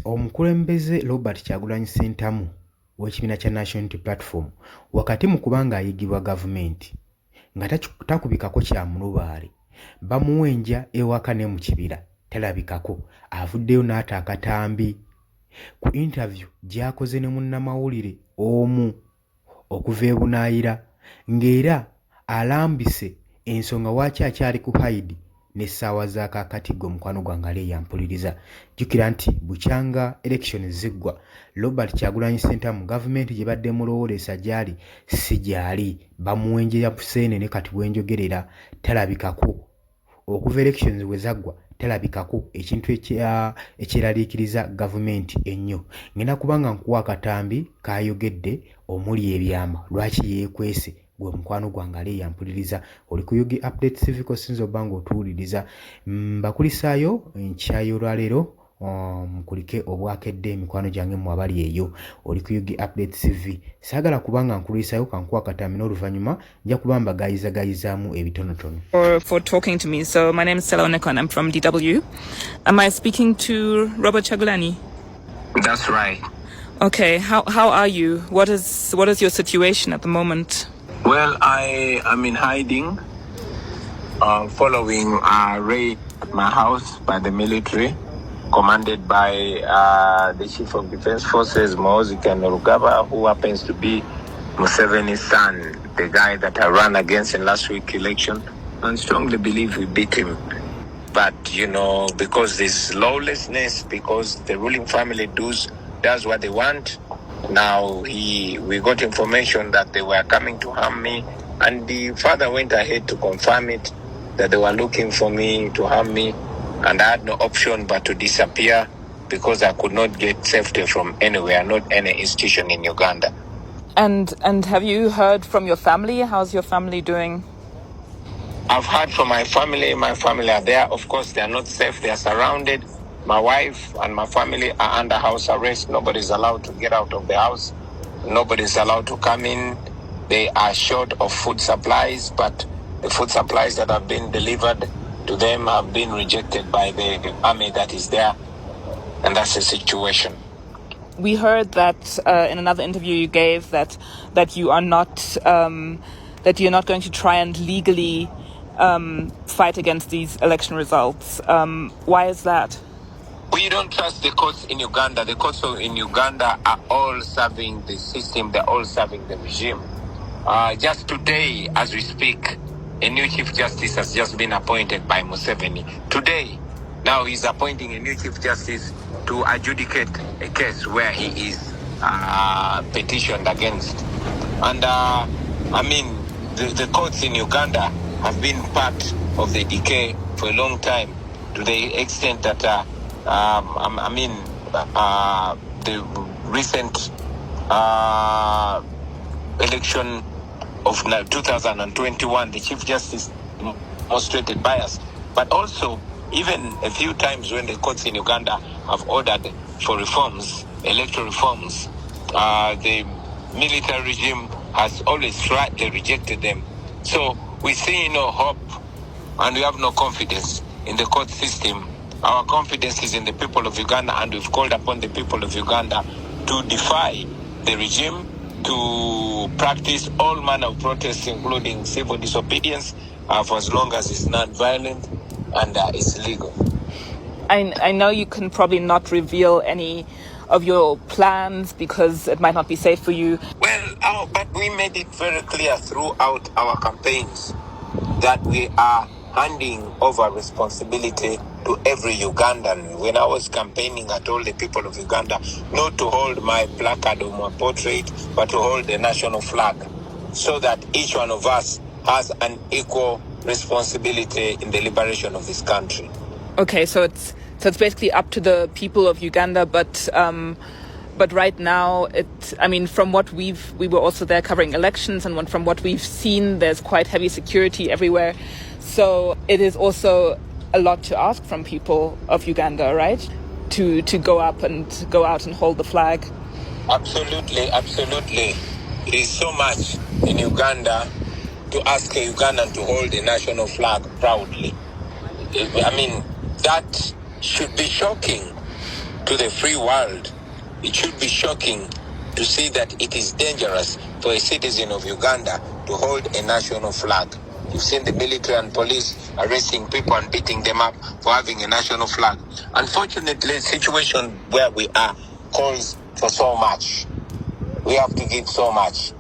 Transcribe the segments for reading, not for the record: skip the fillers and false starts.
Omukulembeze Robert Kyagulanyi Ssentamu w'ekibiina kya National Unity Platform wakati mu kubanga ayigibwa gavumenti nga takubikako kya mulubaale bamuwenja ewaka ne mu kibira talabikako avuddeyo n'ata akatambi ku interview gy'akoze ne munnamawulire omu okuva e Bunaayira ng'era alambise ensonga lwaki akyali ku Haidi n'essaawa za kaakati gwe mukwano gwange ali yampuliriza. Jjukira nti bukyanga election ziggwa Robert Kyagulanyi Ssentamu gavumenti gye badde mulowoolesa gy'ali si gy'ali bamuwenjera Buseenene kati bwenjogerera talabikako okuva elections we zaggwa talabikako ekintu ekyeraliikiriza gavumenti ennyo. Ngenda kubanga nkuwa akatambi kayogedde omuli ebyama lwaki yeekwese gwe mukwano gwange ali yampuliriza oli ku Yugi Update Civic osinza obba ng'otuwuliriza mbakulisaayo nkyayo olwaleero mukulike obwakedde mikwano gyange mmwe abali eyo oli ku Yugi Update CV saagala kubanga nkulisayo kankuwa akatambi n'oluvannyuma nja kuba mbagayizagayizaamu ebitonotono. For talking to me. So my name is Stella Onekon. I'm from DW. Am I speaking to Robert Kyagulanyi? That's right. Okay. How are you? What is your situation at the moment? Well, I am in hiding following a raid at my house by the military, commanded by the Chief of Defense Forces, Muhoozi Kainerugaba, who happens to be Museveni's son, the guy that I ran against in last week's election, and strongly believe we beat him. But, because there's lawlessness, because the ruling family does what they want, now we got information that they were coming to harm me, and the father went ahead to confirm it, that they were looking for me to harm me, and I had no option but to disappear because I could not get safety from anywhere, not any institution in Uganda. And have you heard from your family? How's your family doing? I've heard from my family. My family are there. Of course, they are not safe. They are surrounded. My wife and my family are under house arrest. Nobody's allowed to get out of the house. Nobody's allowed to come in. They are short of food supplies, but the food supplies that have been delivered to them have been rejected by the army that is there. And that's the situation. We heard that in another interview you gave that you are not that you're not going to try and legally fight against these election results. Why is that? We don't trust the courts in Uganda. The courts in Uganda are all serving the system. They're all serving the regime. Just today, as we speak, a new Chief Justice has just been appointed by Museveni. Today, now he's appointing a new Chief Justice to adjudicate a case where he is petitioned against. And, the courts in Uganda have been part of the decay for a long time, to the extent that the recent election of 2021, the Chief Justice demonstrated bias. But also, even a few times when the courts in Uganda have ordered for reforms, electoral reforms, the military regime has always flatly rejected them. So we see no hope and we have no confidence in the court system. Our confidence is in the people of Uganda, and we've called upon the people of Uganda to defy the regime, to practice all manner of protests, including civil disobedience, for as long as it's non-violent and it's legal. I know you can probably not reveal any of your plans because it might not be safe for you. Well, but we made it very clear throughout our campaigns that we are handing over responsibility to every Ugandan. When I was campaigning, I told the people of Uganda not to hold my placard or my portrait, but to hold the national flag, so that each one of us has an equal responsibility in the liberation of this country. Okay, so it's basically up to the people of Uganda, but right now, from what we were also there covering elections, and from what we've seen, there's quite heavy security everywhere. So it is also a lot to ask from people of Uganda, right? To go out and hold the flag. Absolutely. It is so much in Uganda to ask a Ugandan to hold the national flag proudly. That should be shocking to the free world, it should be shocking to see that it is dangerous for a citizen of Uganda to hold a national flag. You've seen the military and police arresting people and beating them up for having a national flag. Unfortunately, the situation where we are calls for so much. We have to give so much.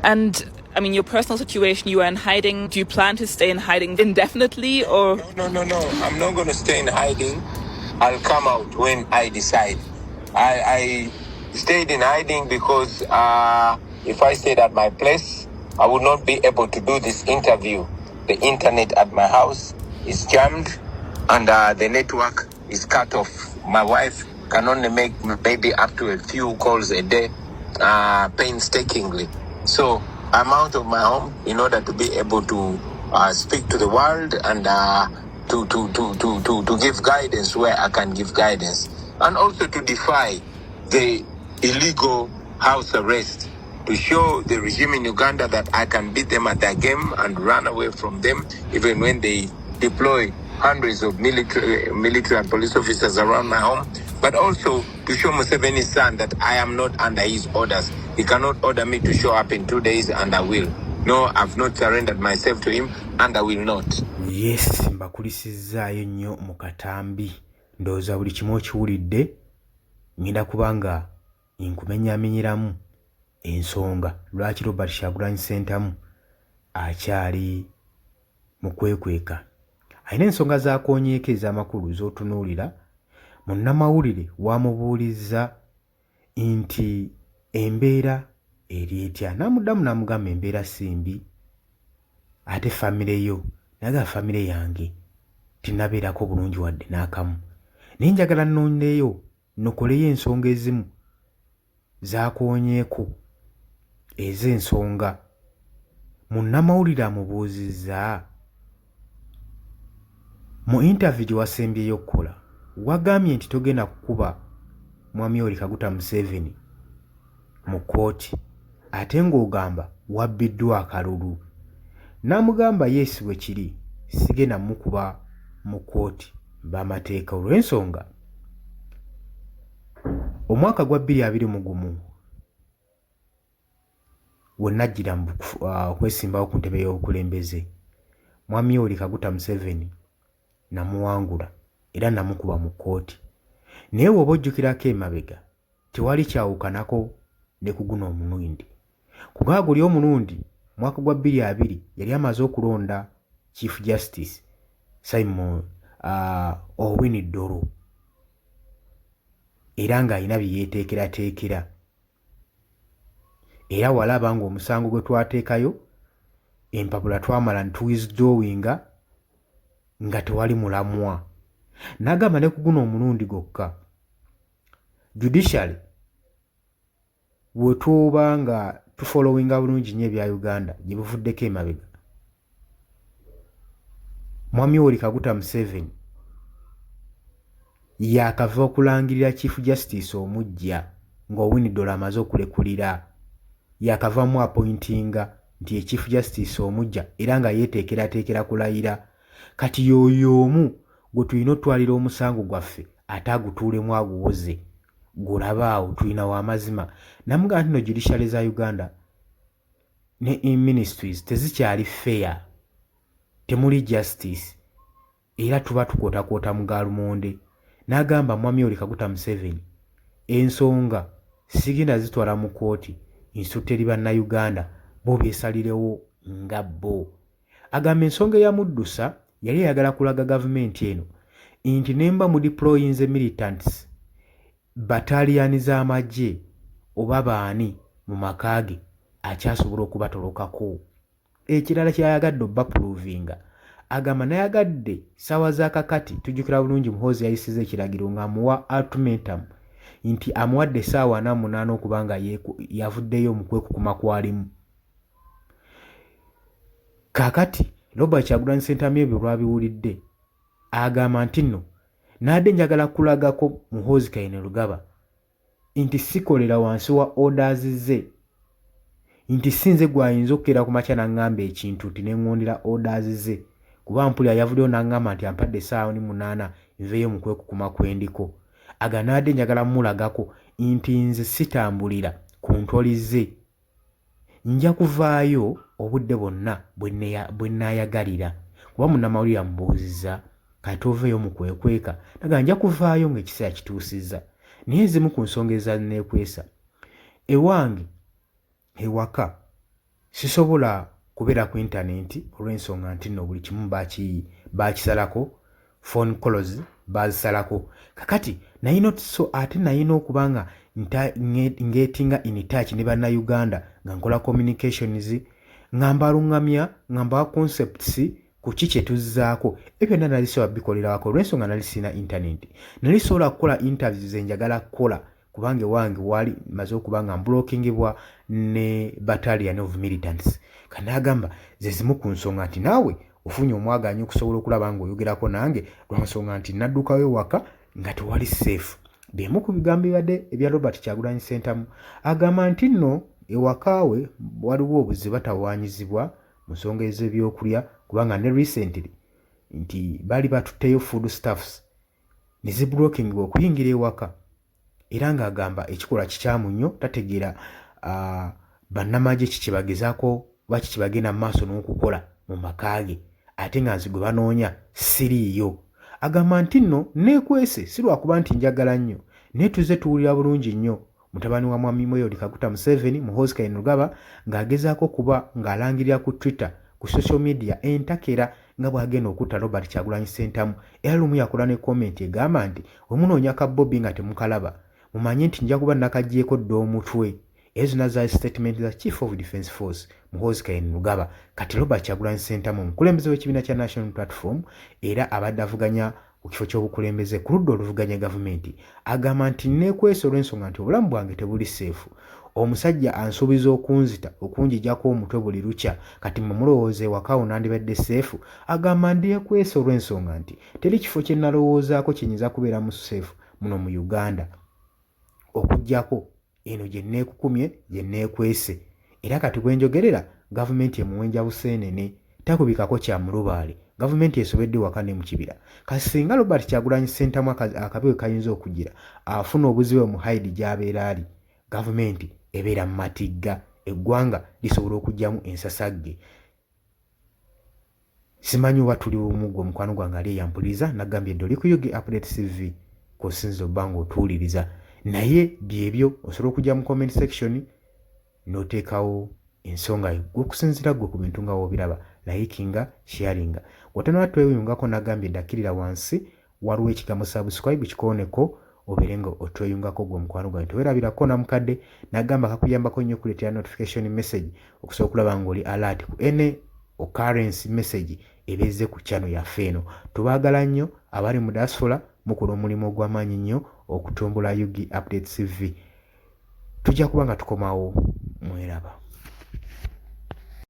And I mean, your personal situation, you are in hiding. Do you plan to stay in hiding indefinitely, or? No. I'm not going to stay in hiding. I'll come out when I decide. I stayed in hiding because if I stayed at my place, I would not be able to do this interview. The internet at my house is jammed and the network is cut off. My wife can only make maybe up to a few calls a day, painstakingly. So I'm out of my home in order to be able to speak to the world and to give guidance where I can give guidance, and also to defy the illegal house arrest, to show the regime in Uganda that I can beat them at their game and run away from them, even when they deploy hundreds of military and police officers around my home. But also to show Museveni's son that I am not under his orders. He cannot order me to show up in 2 days, and I will. No, I've not surrendered myself to him, and I will not. Yes, mbakulisizaayo nnyo mu katambi. Ndowooza buli kimu okiwulidde. Ngenda kubanga nkumenyaamenyeramu ensonga lwaki Robert Kyagulanyi Ssentamu akyali mu kwekweka. Alina ensonga z'akoonyeeko ez'amakulu z'otunuulira. Munnamawulire wamubuulizza nti embeera eri etya. N'amuddamu n'amugamba embeera simbi. Ate famire yo naga famire yange tinabeerako bulungi wadde n'akamu. Naye njagala nnondeeyo nokoleyo ensonga ezimu z'akoonyeeko ez'ensonga. Munnamawulire amubuuzizza mu interview gye wasembyeyo okukola, wagambye nti togenda kukuba Mwami Yoweri Kaguta Museveni mu kkooti, ate ng'ogamba wabbiddwa akalulu. N'amugamba yes bwe kiri, sigenda mukuba mu kkooti b'amateeka olw'ensonga omwaka gwa 2021 we najjira okwesimbawo ku ntebe y'obukulembeze, Mwami Yoweri Kaguta Museveni namuwangula era namukuba mu kkooti. Naye bw'oba ojjukirako emabega tewali kyawukanako ne ku guno omulundi. Kugaa guli omulundi mwaka gwa 2020 yali amaze okulonda Chief Justice Simon Owiny Dollo era ng'alina bye yeeteekerateekera. Era walaba ng'omusango gwe twateekayo empapula twamala ntuwithdrawinga nga tewali mulamwa. N'agamba ne ku guno omulundi gwokka judiciary bwe tuba nga tufollowinga bulungi nnyo ebya Uganda gye buvuddeko emabega, Mwami Yoweri Kaguta Museveni yaakava okulangirira Chief Justice omuggya ng'Owiny Dollo amaze okulekulira, yaakavamu appointinga nti ye Chief Justice omuggya era nga yeeteekerateekera kulayira. Kati y'oyo omu gwe tulina otwalira omusango gwaffe ate agutuulemu aguwoze, gulaba awo tulina w'amazima. Namugamba nti no judiciary za Uganda ne ministries tezikyali fair, temuli justice era tuba tukootakoota mu gaalumonde. N'agamba Mwami Yoweri Kaguta Museveni ensonga sigenda zitwala mu kkooti, nsuteri bannayuganda bo beesalirewo nga bo. Agamba ensonga eyamuddusa yali ayagala kulaga gavumenti eno nti nemba mu deployinze militants bataliyani z'amagye oba baani mu maka ge akyasobola okubatolokako. Ekirala kyayagadde obbapuruvinga, agamba nayagadde ssaawa z'akakati, tujjukira bulungi Muhoozi yayisiza ekiragiro ng'amuwa ultimatum nti amuwadde essaawa 48 okuba nga yavuddeyo mu kwekukuma kwalimu. Kaakati Robert Kyagulanyi Ssentamu ebyo lwabiwulidde agamba nti nno nadde njagala kulagako Muhoozi Kainerugaba nti sikolera wansi wa orders ze, nti sinze gwayinza okukera ku makya n'aŋŋamba ekintu nti neŋŋondera orders ze, kuba mpulira yavuddeyo n'aŋŋamba nti ampadde essaawa 8 nveeyo mu kwekukuma kwendiko. aganadde njagala mulagako nti nze sitambulira ku ntoli ze, nja kuvaayo obudde bwonna bwe naayagalira. Kuba munnamawulire amubuuzizza kati oveeyo mu kwekweka, naga nja kuvaayo ng'ekiseera kituusizza. Naye ezimu ku nsonga ezanneekwesa, ewange ewaka sisobola kubeera ku intaneti olw'ensonga nti nno buli kimu baakisalako, phone calls baazisalako. Kakati ate nayina okuba nga ngetinga in touch ne bannayuganda nga nkola communications, nga mbalungamya, nga mbawa concepts ku ki kye tuzzaako. Ebyo byonna nali sobola bikolera wako olw'ensonga nali sirina intaneti. Nali sobola kukola interviews ze njagala kukola kubanga ewange wali maze okuba nga mblockingibwa ne battalion of militants. Kanagamba ze zimu ku nsonga nti naawe ofunye omwaganyi okusobola okulaba ng'oyogerako nange lwansonga nti naddukayo ewaka nga tewali safe. Byemu ku bigambo bibadde ebya Robert Kyagulanyi Ssentamu. Agamba nti nno ewaka we waliwo obuzibu batawaanyizibwa mu nsonga ez'ebyokulya kubanga ne recently nti baali batutteyo food staffs ne ziblockingibwa okuyingira ewaka. Era ng'agamba ekikolwa kikyamu nnyo, tategeera bannamagye kiki bagezaako oba kiki bagenda mu maaso n'okukola mu maka ge, ate nga nze gwe banoonya siriiyo. Agamba nti nno neekwese si lwakuba nti njagala nnyo, naye tuzze tuwulira bulungi nnyo mutabani wa Mwami Yoweri Kaguta Museveni, Muhoozi Kainerugaba, ng'agezaako kuba ng'alangirira ku Twitter, ku social media entakera nga bw'agenda okutta Robert Kyagulanyi Ssentamu. Era lumu yakola ne comment egamba nti bwe munoonya ka Bobby nga temukalaba mumanye nti nja kuba nakaggyeko dda omutwe. Ezo nazo statement za Chief of Defence Force Muhoozi Kainerugaba. Kati Robert Kyagulanyi Ssentamu omukulembeze w'ekibiina kya National Platform era abadde avuganya ku kifo ky'obukulembeze ku ludda oluvuganya gavumenti, agamba nti neekwesa olw'ensonga nti obulamu bwange tebuli seefu. Omusajja ansuubiza okunzita okunjijjako omutwe buli lukya, kati mumulowooza ewaka nandibadde seefu. Agamba ndeekwesa olw'ensonga nti teri kifo kye nalowoozaako kyenyinza kubeera mu seefu muno mu Uganda okuggyako eno gye neekukumye gye neekwese. Era kati bwe njogerera gavumenti emuwenja buseenene, takubikako kya mulubaale. Gavumenti esobedde waka ne mu kibira. Kasi singa Robert Kyagulanyi Ssentamu akabi we kayinza okugira afuna obuzibu mu Haidi gy'abeera ali, gavumenti ebeera mu matigga, eggwanga lisobola okuggyamu ensasagge. Simanyi oba tuli bumu gwe mukwano gwange ali eyampuliriza nagambye dde oli ku UG Update TV k'osinza obba ng'otuwuliriza. Naye byebyo osobola okujja mu comment section n'oteekawo ensonga yo gwe okusinziira gwe ku bintu nga woobiraba, likinga, sharinga. Wotanola tweyungako nagambye ddakirira wansi waliwo ekigambo subscribe kikooneko obeere nga otweyungako gwe mukwano gwange. Teweerabirako na mukadde nagamba kakuyambako nnyo okuleetera notification message okusobola okulaba ng'oli alert ku any occurrence message ebeeze ku channel yaffe eno. Tubaagala nnyo abali mu diaspora, mukola omulimu ogw'amaanyi nnyo okutumbula UG Updates TV. Tujja kuba nga tukomawo, mweraba.